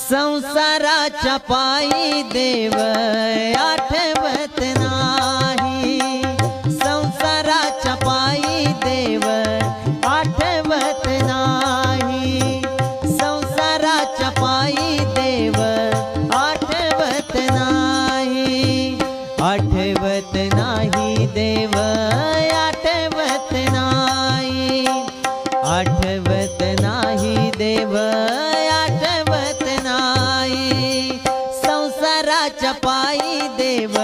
संसाराच्या पायी देव आठवत नाही, संसाराच्या पायी देव आठवत नाही, संसाराच्या पायी देव आठवत नाही, आठवत नाही देव आठवत नाही, आठवत नाही देव आठवत नाही, संसाराच्या पायी देव